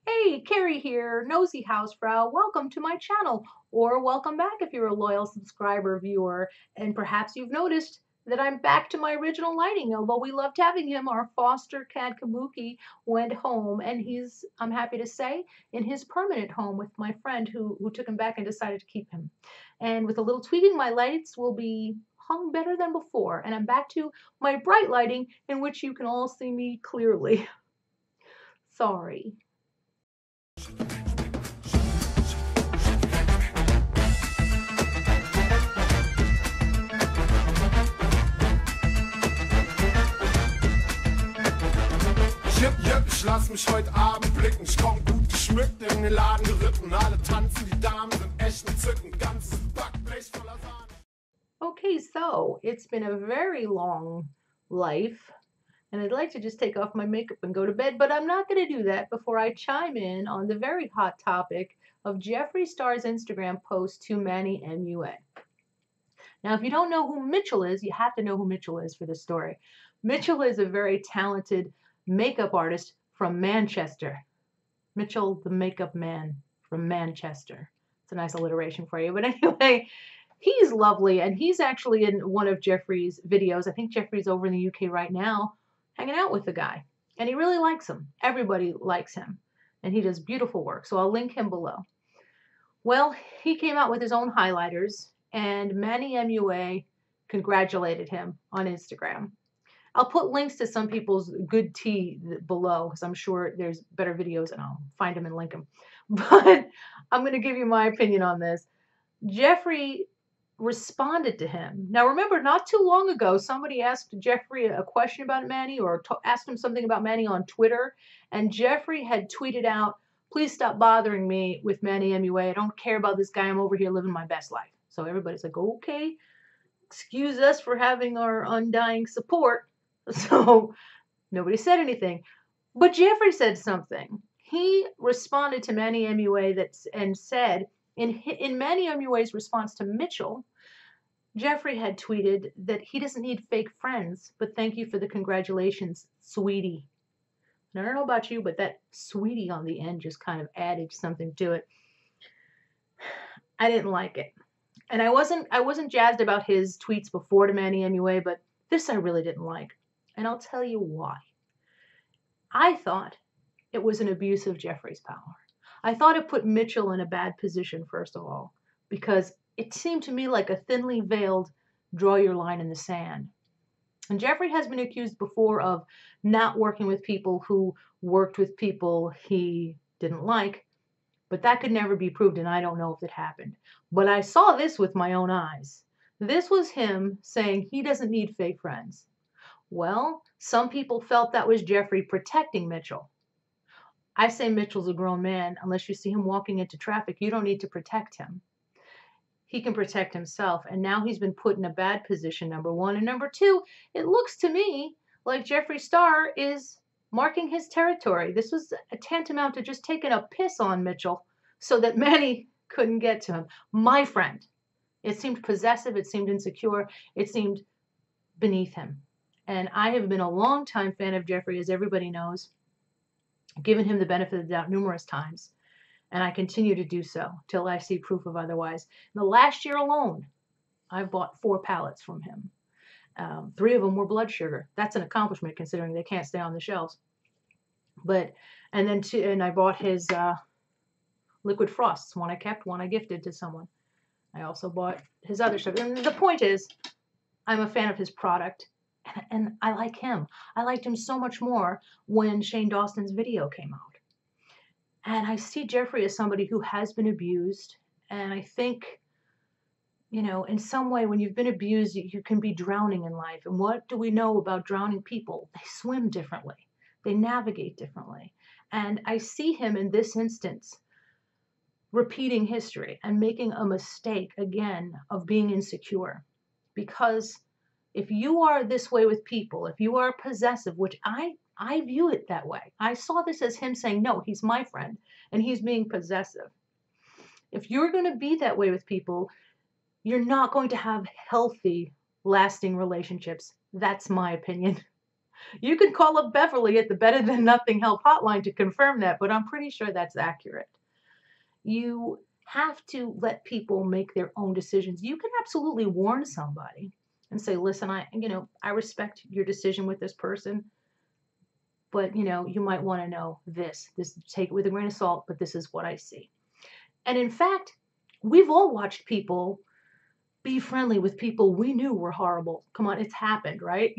Hey, Kerry here, Nosy Housefrau. Welcome to my channel, or welcome back if you're a loyal subscriber viewer. And perhaps you've noticed that I'm back to my original lighting. Although we loved having him, our foster cat Kabuki went home, and he's, I'm happy to say, in his permanent home with my friend who took him back and decided to keep him. And with a little tweaking, my lights will be hung better than before. And I'm back to my bright lighting, in which you can all see me clearly. Sorry. Ich lass mich heute Abend blicken. Ich komm gut geschmückt in den Laden geritten. Alle tanzen, die Damen sind echt entzückend. Ganzes Backblech voller Sahne. Okay, so it's been a very long life, and I'd like to just take off my makeup and go to bed, but I'm not going to do that before I chime in on the very hot topic of Jeffree Star's Instagram post to Manny Mua. Now, if you don't know who Mitchell is, you have to know who Mitchell is for this story. Mitchell is a very talented makeup artist from Manchester. Mitchell, the makeup man from Manchester. It's a nice alliteration for you. But anyway, he's lovely, and he's actually in one of Jeffree's videos. I think Jeffree's over in the UK right now, hanging out with the guy. And he really likes him. Everybody likes him. And he does beautiful work. So I'll link him below. Well, he came out with his own highlighters, and Manny Mua congratulated him on Instagram. I'll put links to some people's good tea below, because I'm sure there's better videos, and I'll find them and link them. But I'm going to give you my opinion on this. Jeffree responded to him. Now, remember, not too long ago, somebody asked Jeffree a question about Manny, or asked him something about Manny on Twitter, and Jeffree had tweeted out, "Please stop bothering me with Manny Mua. I don't care about this guy. I'm over here living my best life." So everybody's like, okay, excuse us for having our undying support. So nobody said anything. But Jeffree said something. He responded to Manny Mua and said, in Manny Mua's response to Mitchell, Jeffree had tweeted that he doesn't need fake friends, but thank you for the congratulations, sweetie. And I don't know about you, but that sweetie on the end just kind of added something to it. I didn't like it. And I wasn't jazzed about his tweets before to Manny Mua, but this I really didn't like. And I'll tell you why. I thought it was an abuse of Jeffree's power. I thought it put Mitchell in a bad position, first of all, because it seemed to me like a thinly veiled draw your line in the sand. And Jeffree has been accused before of not working with people who worked with people he didn't like, but that could never be proved, and I don't know if it happened. But I saw this with my own eyes. This was him saying he doesn't need fake friends. Well, some people felt that was Jeffree protecting Mitchell. I say Mitchell's a grown man. Unless you see him walking into traffic, you don't need to protect him. He can protect himself, and now he's been put in a bad position, number one. And number two, it looks to me like Jeffree Star is marking his territory. This was a tantamount to just taking a piss on Mitchell so that Manny couldn't get to him. My friend. It seemed possessive. It seemed insecure. It seemed beneath him. And I have been a long-time fan of Jeffree, as everybody knows, given him the benefit of the doubt numerous times. And I continue to do so till I see proof of otherwise. In the last year alone, I've bought 4 palettes from him. 3 of them were blood sugar. That's an accomplishment considering they can't stay on the shelves. And I bought his liquid frosts. One I kept, one I gifted to someone. I also bought his other stuff. And the point is, I'm a fan of his product. And I like him. I liked him so much more when Shane Dawson's video came out. And I see Jeffree as somebody who has been abused. And I think, you know, in some way, when you've been abused, you can be drowning in life. And what do we know about drowning people? They swim differently. They navigate differently. And I see him in this instance repeating history and making a mistake again of being insecure. Because if you are this way with people, if you are possessive, which I view it that way. I saw this as him saying, no, he's my friend, and he's being possessive. If you're going to be that way with people, you're not going to have healthy, lasting relationships. That's my opinion. You can call up Beverly at the Better Than Nothing Help hotline to confirm that, but I'm pretty sure that's accurate. You have to let people make their own decisions. You can absolutely warn somebody and say, listen, I respect your decision with this person, but you might want to know this, take it with a grain of salt, but this is what I see. And in fact, we've all watched people be friendly with people we knew were horrible. Come on, it's happened, right?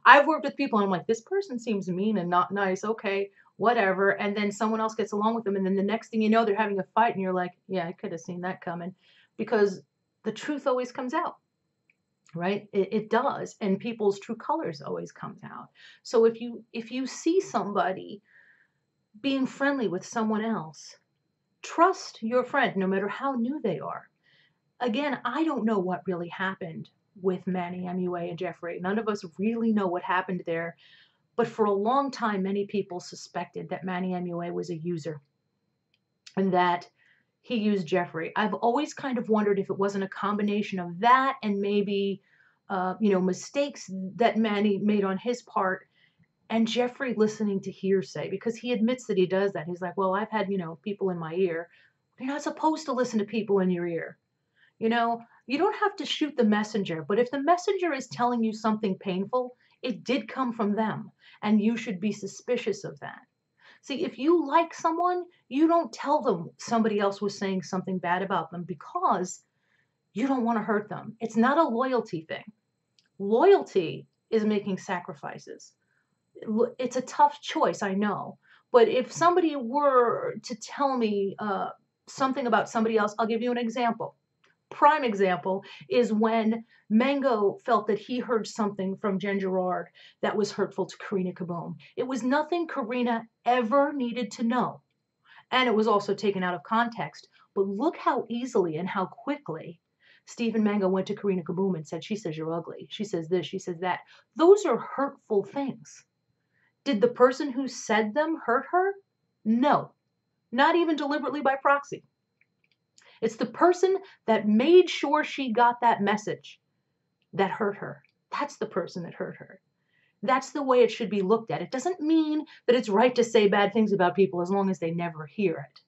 I've worked with people and I'm like, this person seems mean and not nice. Okay, whatever. And then someone else gets along with them. And then the next thing you know, they're having a fight and you're like, yeah, I could have seen that coming, because the truth always comes out, right? It does. And people's true colors always comes out. So if you see somebody being friendly with someone else, trust your friend, no matter how new they are. Again, I don't know what really happened with Manny Mua and Jeffree. None of us really know what happened there. But for a long time, many people suspected that Manny Mua was a user and that he used Jeffree. I've always kind of wondered if it wasn't a combination of that and maybe, mistakes that Manny made on his part and Jeffree listening to hearsay, because he admits that he does that. He's like, well, I've had, people in my ear. You're not supposed to listen to people in your ear. You don't have to shoot the messenger, but if the messenger is telling you something painful, it did come from them, and you should be suspicious of that. See, if you like someone, you don't tell them somebody else was saying something bad about them because you don't want to hurt them. It's not a loyalty thing. Loyalty is making sacrifices. It's a tough choice, I know. But if somebody were to tell me something about somebody else, I'll give you an example. Prime example is when Mango felt that he heard something from Jen Gerard that was hurtful to Karina Kaboom. It was nothing Karina ever needed to know. And it was also taken out of context. But look how easily and how quickly Stephen Mango went to Karina Kaboom and said, she says you're ugly. She says this, she says that. Those are hurtful things. Did the person who said them hurt her? No, not even deliberately by proxy. It's the person that made sure she got that message that hurt her. That's the person that hurt her. That's the way it should be looked at. It doesn't mean that it's right to say bad things about people as long as they never hear it.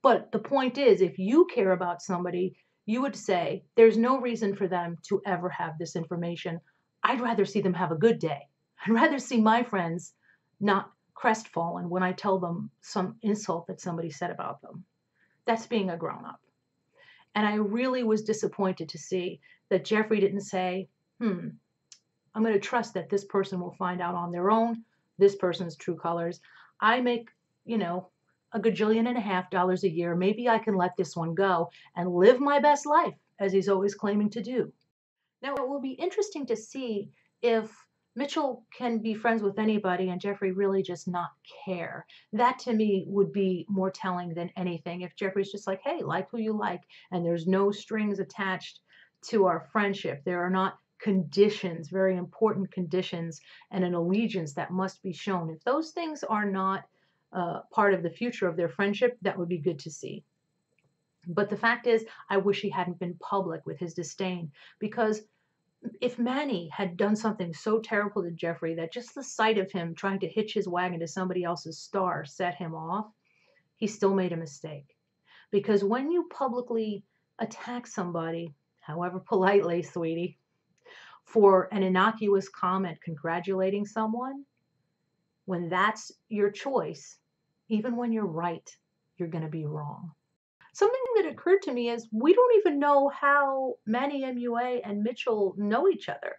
But the point is, if you care about somebody, you would say, there's no reason for them to ever have this information. I'd rather see them have a good day. I'd rather see my friends not crestfallen when I tell them some insult that somebody said about them. That's being a grown-up. And I really was disappointed to see that Jeffree didn't say, I'm going to trust that this person will find out on their own, this person's true colors. I make, $1.5 gajillion a year. Maybe I can let this one go and live my best life, as he's always claiming to do. Now, it will be interesting to see if Mitchell can be friends with anybody and Jeffree really just not care. That to me would be more telling than anything. If Jeffree's just like, hey, like who you like, and there's no strings attached to our friendship. There are not conditions, very important conditions, and an allegiance that must be shown. If those things are not part of the future of their friendship, that would be good to see. But the fact is, I wish he hadn't been public with his disdain, because if Manny had done something so terrible to Jeffree that just the sight of him trying to hitch his wagon to somebody else's star set him off, he still made a mistake. Because when you publicly attack somebody, however politely, sweetie, for an innocuous comment congratulating someone, when that's your choice, even when you're right, you're going to be wrong. Something that occurred to me is we don't even know how Manny Mua and Mitchell know each other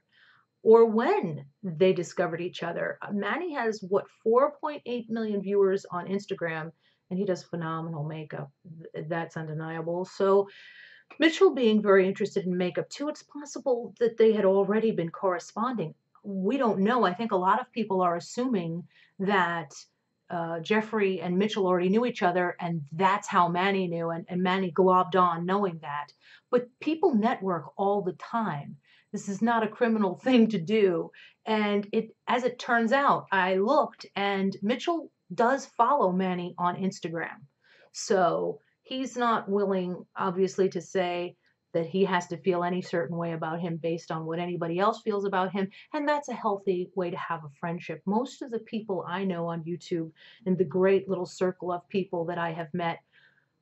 or when they discovered each other. Manny has, 4.8 million viewers on Instagram, and he does phenomenal makeup. That's undeniable. So Mitchell being very interested in makeup too, it's possible that they had already been corresponding. We don't know. I think a lot of people are assuming that Jeffree and Mitchell already knew each other, and that's how Manny knew, and Manny globbed on knowing that. But people network all the time. This is not a criminal thing to do. And as it turns out, I looked, and Mitchell does follow Manny on Instagram. So he's not willing, obviously, to say that he has to feel any certain way about him based on what anybody else feels about him. And that's a healthy way to have a friendship. Most of the people I know on YouTube and the great little circle of people that I have met,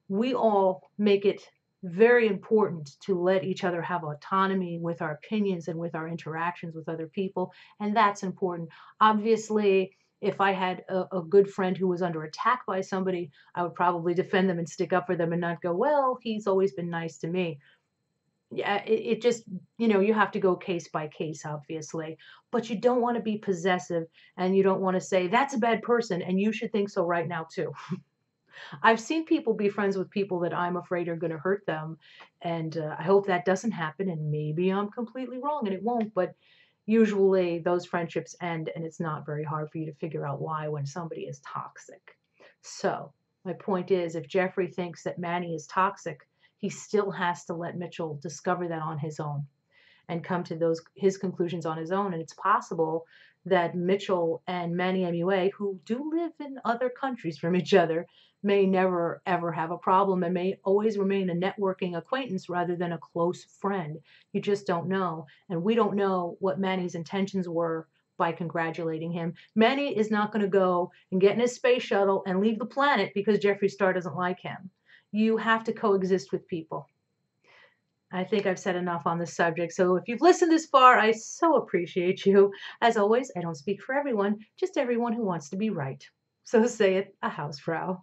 we all make it very important to let each other have autonomy with our opinions and with our interactions with other people. And that's important. Obviously, if I had a good friend who was under attack by somebody, I would probably defend them and stick up for them and not go, well, he's always been nice to me. Yeah, it just, you have to go case by case, obviously, but you don't want to be possessive and you don't want to say, that's a bad person. And you should think so right now, too. I've seen people be friends with people that I'm afraid are going to hurt them. And I hope that doesn't happen. And maybe I'm completely wrong and it won't. But usually those friendships end and it's not very hard for you to figure out why when somebody is toxic. So my point is, if Jeffree thinks that Manny is toxic, he still has to let Mitchell discover that on his own and come to his conclusions on his own. And it's possible that Mitchell and Manny Mua, who do live in other countries from each other, may never ever have a problem and may always remain a networking acquaintance rather than a close friend. You just don't know. And we don't know what Manny's intentions were by congratulating him. Manny is not going to go and get in his space shuttle and leave the planet because Jeffree Star doesn't like him. You have to coexist with people. I think I've said enough on this subject. So if you've listened this far, I so appreciate you. As always, I don't speak for everyone, just everyone who wants to be right. So say it, a housefrau.